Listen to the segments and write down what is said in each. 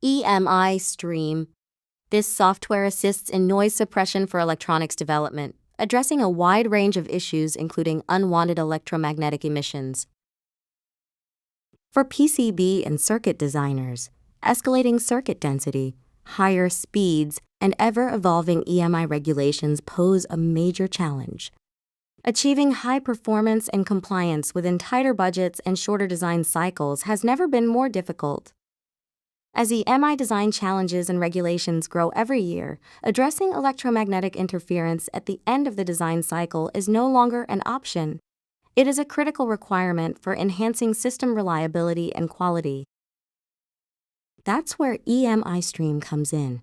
EMIStream. This software assists in noise suppression for electronics development, addressing a wide range of issues including unwanted electromagnetic emissions. For PCB and circuit designers, escalating circuit density, higher speeds, and ever-evolving EMI regulations pose a major challenge. Achieving high performance and compliance within tighter budgets and shorter design cycles has never been more difficult. As EMI design challenges and regulations grow every year, addressing electromagnetic interference at the end of the design cycle is no longer an option. It is a critical requirement for enhancing system reliability and quality. That's where EMIstream comes in.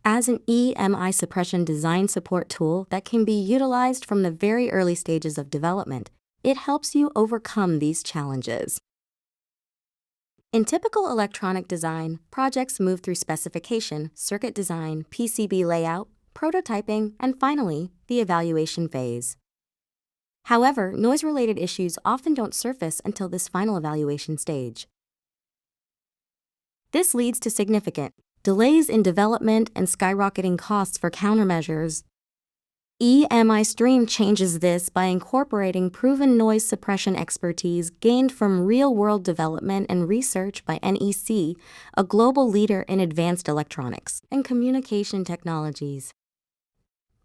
As an EMI suppression design support tool that can be utilized from the very early stages of development, it helps you overcome these challenges. In typical electronic design, projects move through specification, circuit design, PCB layout, prototyping, and finally, the evaluation phase. However, noise-related issues often don't surface until this final evaluation stage. This leads to significant delays in development and skyrocketing costs for countermeasures. EMIstream changes this by incorporating proven noise suppression expertise gained from real-world development and research by NEC, a global leader in advanced electronics and communication technologies.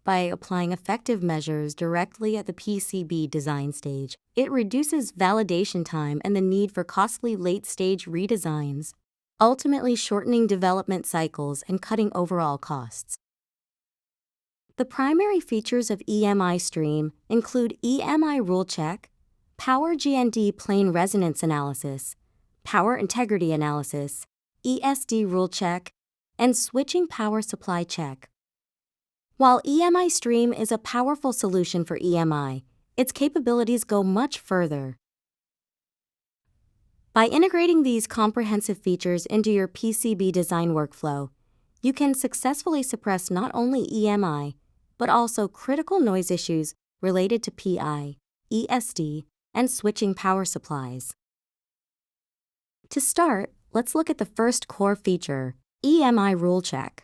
By applying effective measures directly at the PCB design stage, it reduces validation time and the need for costly late-stage redesigns, ultimately shortening development cycles and cutting overall costs. The primary features of EMIstream include EMI rule check, power GND plane resonance analysis, power integrity analysis, ESD rule check, and switching power supply check. While EMIstream is a powerful solution for EMI, its capabilities go much further. By integrating these comprehensive features into your PCB design workflow, you can successfully suppress not only EMI, but also critical noise issues related to PI, ESD, and switching power supplies. To start, let's look at the first core feature, EMI rule check.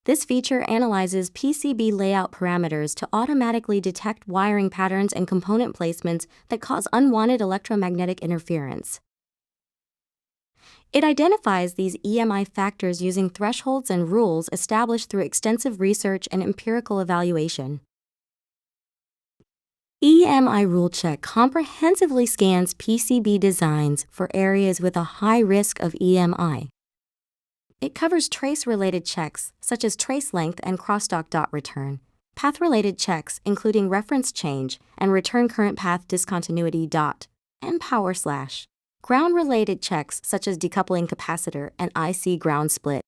This feature analyzes PCB layout parameters to automatically detect wiring patterns and component placements that cause unwanted electromagnetic interference. It identifies these EMI factors using thresholds and rules established through extensive research and empirical evaluation. EMI rule check comprehensively scans PCB designs for areas with a high risk of EMI. It covers trace-related checks, such as trace length and crosstalk dot return, path-related checks, including reference change and return current path discontinuity dot, and power slash, ground-related checks, such as decoupling capacitor and IC ground split.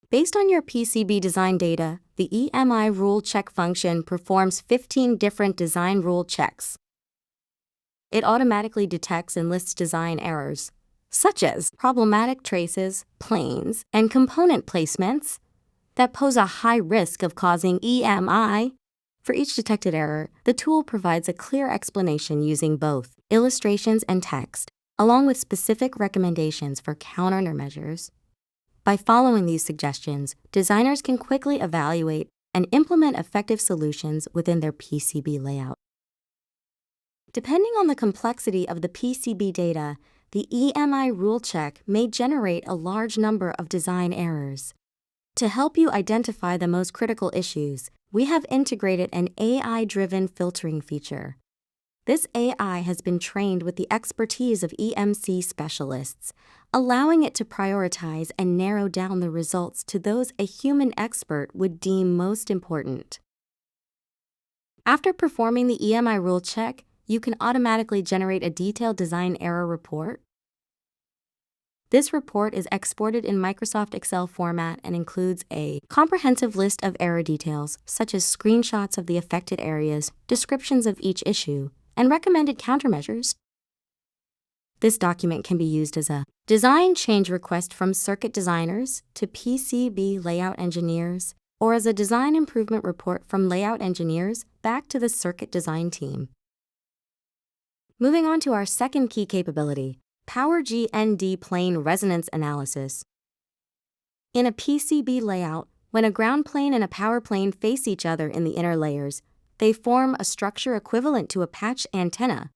Based on your PCB design data, the EMI rule check function performs 15 different design rule checks. It automatically detects and lists design errors, such as problematic traces, planes, and component placements that pose a high risk of causing EMI. For each detected error, the tool provides a clear explanation using both illustrations and text, along with specific recommendations for countermeasures. By following these suggestions, designers can quickly evaluate and implement effective solutions within their PCB layout. Depending on the complexity of the PCB data, the EMI rule check may generate a large number of design errors. To help you identify the most critical issues, we have integrated an AI-driven filtering feature. This AI has been trained with the expertise of EMC specialists, allowing it to prioritize and narrow down the results to those a human expert would deem most important. After performing the EMI rule check, you can automatically generate a detailed design error report. This report is exported in Microsoft Excel format and includes a comprehensive list of error details, such as screenshots of the affected areas, descriptions of each issue, and recommended countermeasures. This document can be used as a design change request from circuit designers to PCB layout engineers, or as a design improvement report from layout engineers back to the circuit design team. Moving on to our second key capability, Power GND plane resonance analysis. In a PCB layout, when a ground plane and a power plane face each other in the inner layers, they form a structure equivalent to a patch antenna.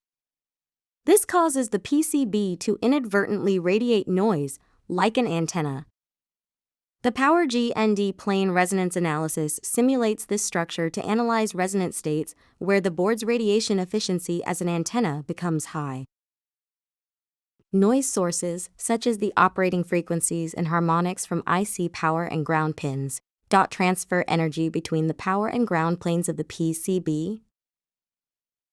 This causes the PCB to inadvertently radiate noise like an antenna. The Power GND plane resonance analysis simulates this structure to analyze resonance states where the board's radiation efficiency as an antenna becomes high. Noise sources, such as the operating frequencies and harmonics from IC power and ground pins, transfer energy between the power and ground planes of the PCB.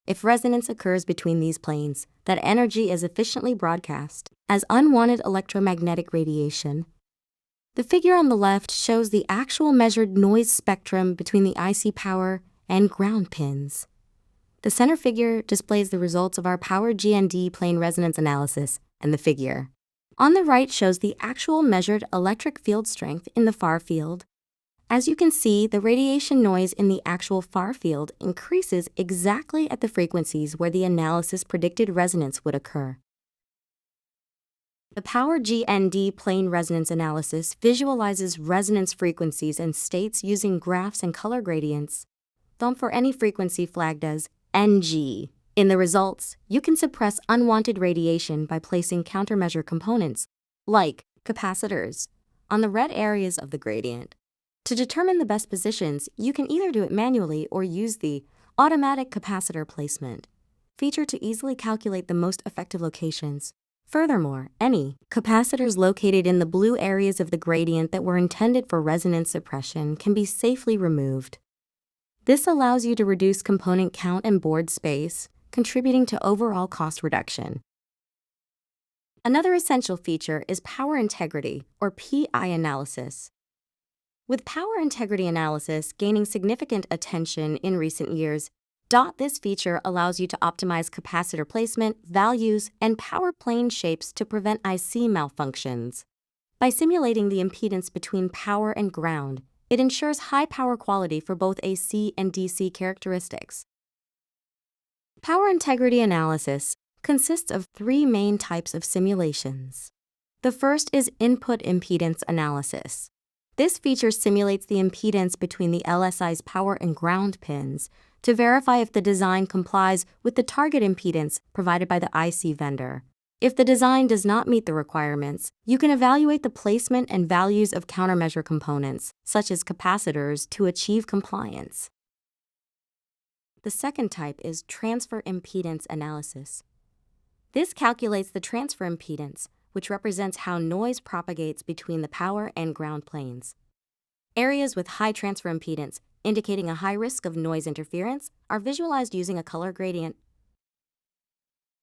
If resonance occurs between these planes, that energy is efficiently broadcast as unwanted electromagnetic radiation. The figure on the left shows the actual measured noise spectrum between the IC power and ground pins. The center figure displays the results of our Power GND plane resonance analysis, and the figure on the right shows the actual measured electric field strength in the far field. As you can see, the radiation noise in the actual far field increases exactly at the frequencies where the analysis predicted resonance would occur. The Power GND plane resonance analysis visualizes resonance frequencies and states using graphs and color gradients, though for any frequency flagged as NG. In the results, you can suppress unwanted radiation by placing countermeasure components, like capacitors, on the red areas of the gradient. To determine the best positions, you can either do it manually or use the automatic capacitor placement feature to easily calculate the most effective locations. Furthermore, any capacitors located in the blue areas of the gradient that were intended for resonance suppression can be safely removed. This allows you to reduce component count and board space, contributing to overall cost reduction. Another essential feature is power integrity, or PI analysis. With power integrity analysis gaining significant attention in recent years, this feature allows you to optimize capacitor placement, values, and power plane shapes to prevent IC malfunctions. By simulating the impedance between power and ground, it ensures high power quality for both AC and DC characteristics. Power integrity analysis consists of three main types of simulations. The first is input impedance analysis. This feature simulates the impedance between the LSI's power and ground pins to verify if the design complies with the target impedance provided by the IC vendor. If the design does not meet the requirements, you can evaluate the placement and values of countermeasure components, such as capacitors, to achieve compliance. The second type is transfer impedance analysis. This calculates the transfer impedance, which represents how noise propagates between the power and ground planes. Areas with high transfer impedance, indicating a high risk of noise interference, are visualized using a color gradient.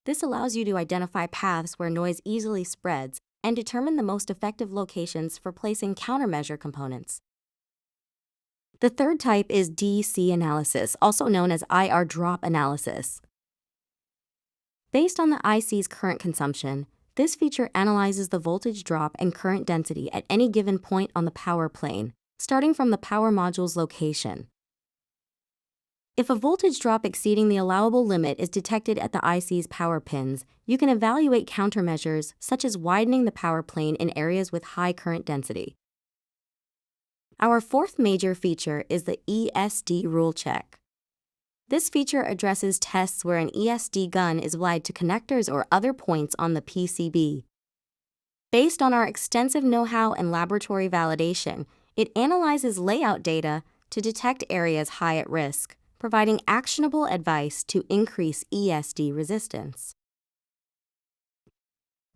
This allows you to identify paths where noise easily spreads and determine the most effective locations for placing countermeasure components. The third type is DC analysis, also known as IR drop analysis. Based on the IC's current consumption, this feature analyzes the voltage drop and current density at any given point on the power plane, starting from the power module's location. If a voltage drop exceeding the allowable limit is detected at the IC's power pins, you can evaluate countermeasures such as widening the power plane in areas with high current density. Our fourth major feature is the ESD rule check. This feature addresses tests where an ESD gun is applied to connectors or other points on the PCB. Based on our extensive know-how and laboratory validation, it analyzes layout data to detect areas high at risk, providing actionable advice to increase ESD resistance.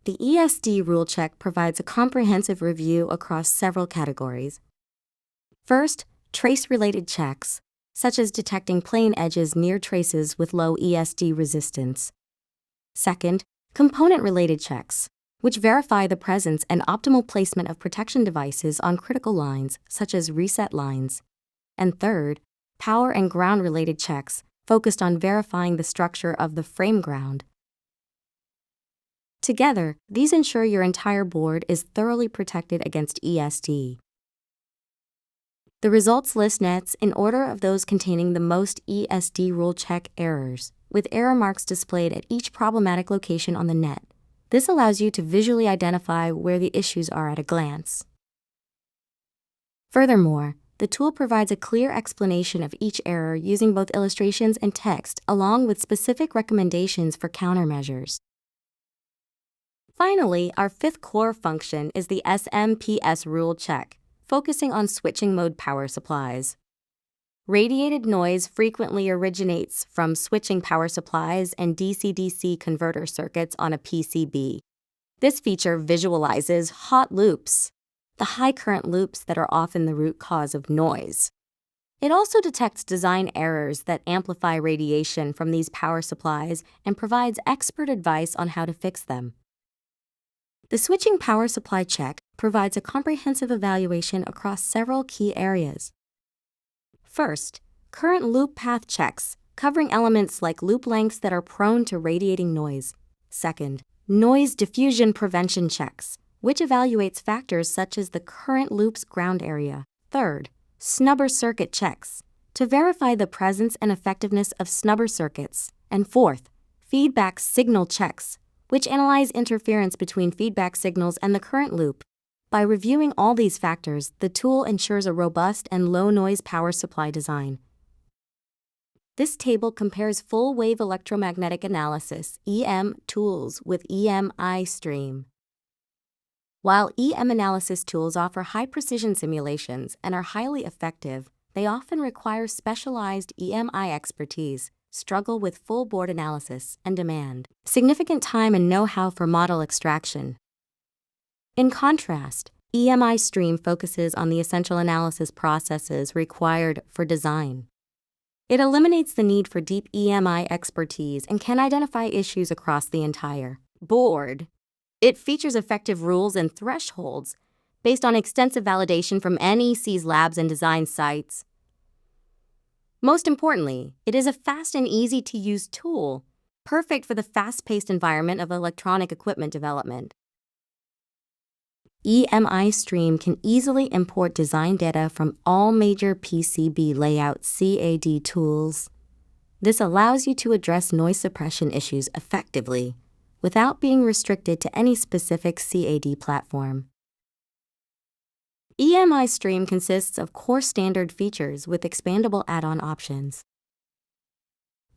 The ESD rule check provides a comprehensive review across several categories. First, trace-related checks, such as detecting plane edges near traces with low ESD resistance. Second, component-related checks, which verify the presence and optimal placement of protection devices on critical lines, such as reset lines. And third, power and ground-related checks, focused on verifying the structure of the frame ground. Together, these ensure your entire board is thoroughly protected against ESD. The results list nets in order of those containing the most ESD rule check errors, with error marks displayed at each problematic location on the net. This allows you to visually identify where the issues are at a glance. Furthermore, the tool provides a clear explanation of each error using both illustrations and text, along with specific recommendations for countermeasures. Finally, our fifth core function is the SMPS rule check, focusing on switching mode power supplies. Radiated noise frequently originates from switching power supplies and DC-DC converter circuits on a PCB. This feature visualizes hot loops, the high current loops that are often the root cause of noise. It also detects design errors that amplify radiation from these power supplies and provides expert advice on how to fix them. The switching power supply check provides a comprehensive evaluation across several key areas. First, current loop path checks, covering elements like loop lengths that are prone to radiating noise. Second, noise diffusion prevention checks, which evaluates factors such as the current loop's ground area. Third, snubber circuit checks, to verify the presence and effectiveness of snubber circuits. And fourth, feedback signal checks, which analyze interference between feedback signals and the current loop. By reviewing all these factors, the tool ensures a robust and low-noise power supply design. This table compares full-wave electromagnetic analysis (EM) tools with EMIStream. While EM analysis tools offer high-precision simulations and are highly effective, they often require specialized EMI expertise, struggle with full board analysis, and demand significant time and know-how for model extraction. In contrast, EMIStream focuses on the essential analysis processes required for design. It eliminates the need for deep EMI expertise and can identify issues across the entire board. It features effective rules and thresholds based on extensive validation from NEC's labs and design sites. Most importantly, it is a fast and easy-to-use tool, perfect for the fast-paced environment of electronic equipment development. EMIStream can easily import design data from all major PCB layout CAD tools. This allows you to address noise suppression issues effectively without being restricted to any specific CAD platform. EMIStream consists of core standard features with expandable add-on options.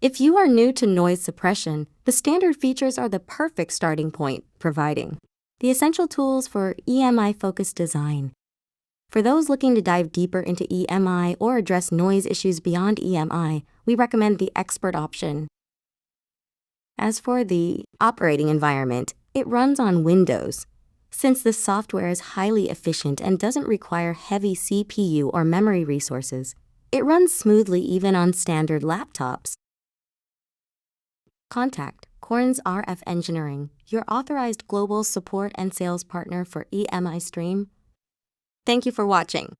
If you are new to noise suppression, the standard features are the perfect starting point, providing the essential tools for EMI-focused design. For those looking to dive deeper into EMI or address noise issues beyond EMI, we recommend the Expert option. As for the operating environment, it runs on Windows. Since this software is highly efficient and doesn't require heavy CPU or memory resources, it runs smoothly even on standard laptops. Contact Corns RF Engineering, your authorized global support and sales partner for EMIStream. Thank you for watching.